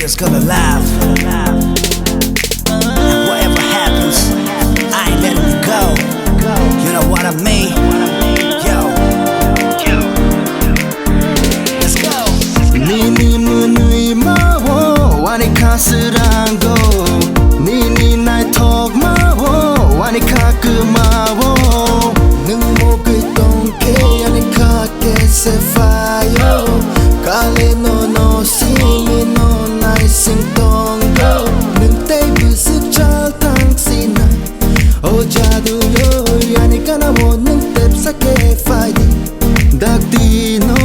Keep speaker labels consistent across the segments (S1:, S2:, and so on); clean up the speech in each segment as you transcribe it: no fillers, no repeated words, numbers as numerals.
S1: just gonna laugh. And whatever happens, I ain't letting you go. You know what I mean? Yo, let's go.
S2: Nini 문의 마워 와니 가스랑고 Nini 날 톡 마워 와니 가끔 마워 능목의 똥개 아니 가게 세파요 갈래 너너 시미 너 나이 싱똥고 능때 비스 잘 당시나 오자두요 아니 가나 원능 뎁사게 파이디 닥디노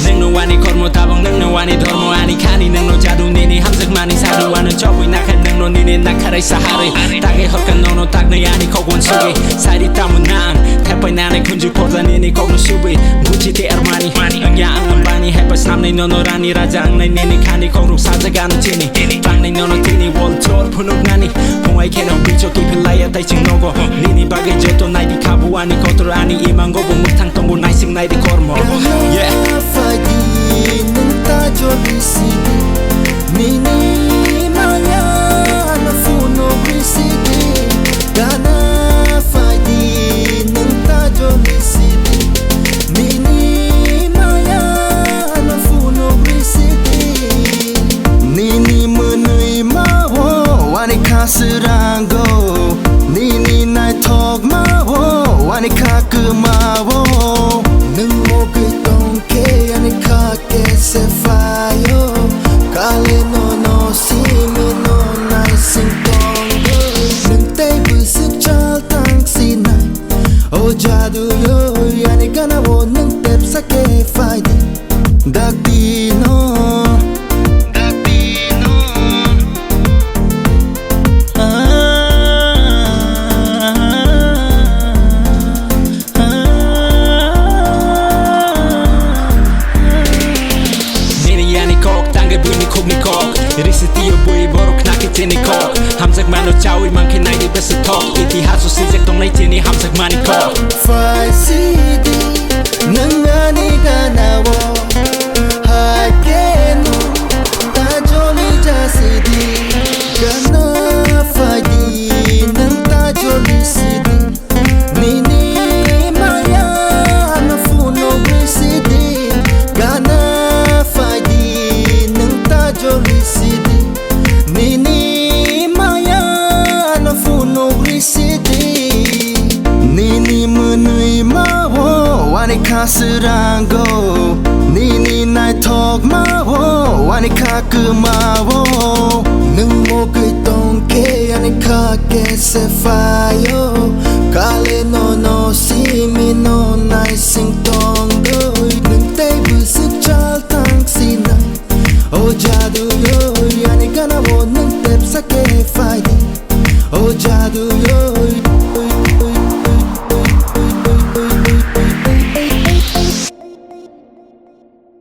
S3: 능노와니 kormotabang 능노와니 dormoani kani 능노 자두니니 함석만이 사두와는 저부이 낙한 능노니니 낙하라이 사하리 땅에 헛간 너노 딱내 아니 거관 속에 살이 땀은 난 태파이 나네 군주보다니니 거군 수비 무지대 아르마니 응야 응안바니 해파 삼내 너노라니 라장내 니니 카니 거룩 사자가는 지니 빵내 너노 티니 월토르 푸눅나니 홍아이 캐논 비초 기필라야 다이칭 노고 니니 바게 제또 나이디 카부아니 거토라니 이만 거부 묵탕 똥부 나이싱 나이디 kormo
S2: Nung tayo bisigi Nini maya na funo bisigi Gana fadi nung tayo bisigi Nini maya na funo bisigi Nini 문의 마워 와니 가스랑고 Nini 날 톡 마워 와니 가끔 마워 능목의 똥개 아니 가게 세파요 갈래 너너 시미 너 나이 싱똥고 능때 비스 잘 당시나 오자두요 아니 가나 원능 뎁사게 파이디 닥디노
S3: 리스티어 부이 보러 knacke tini kok 함석만으로 짜위 많게 나이디 베스 톡 이티하수 시작 동네 티니 함석만이 콕
S2: 5CD 능 아니가 나워 할게 다 졸리자 CD 가나 파이디 능다 졸리 CD 니니 마야 나 푸노 그 CD 가나 파이디 능다 졸리 CD Nini maya na funo risidi Nini 문의 마워 와니 가스랑고 Nini 날 톡 마워 와니 가끔 마워 능목의 똥개 아니 가게 세파요 갈래 너너 시미 너 나이 싱똥고 능때 비스 잘 당시나 오자두요 아니 가나 원능 뎁사게 파이디 오자두요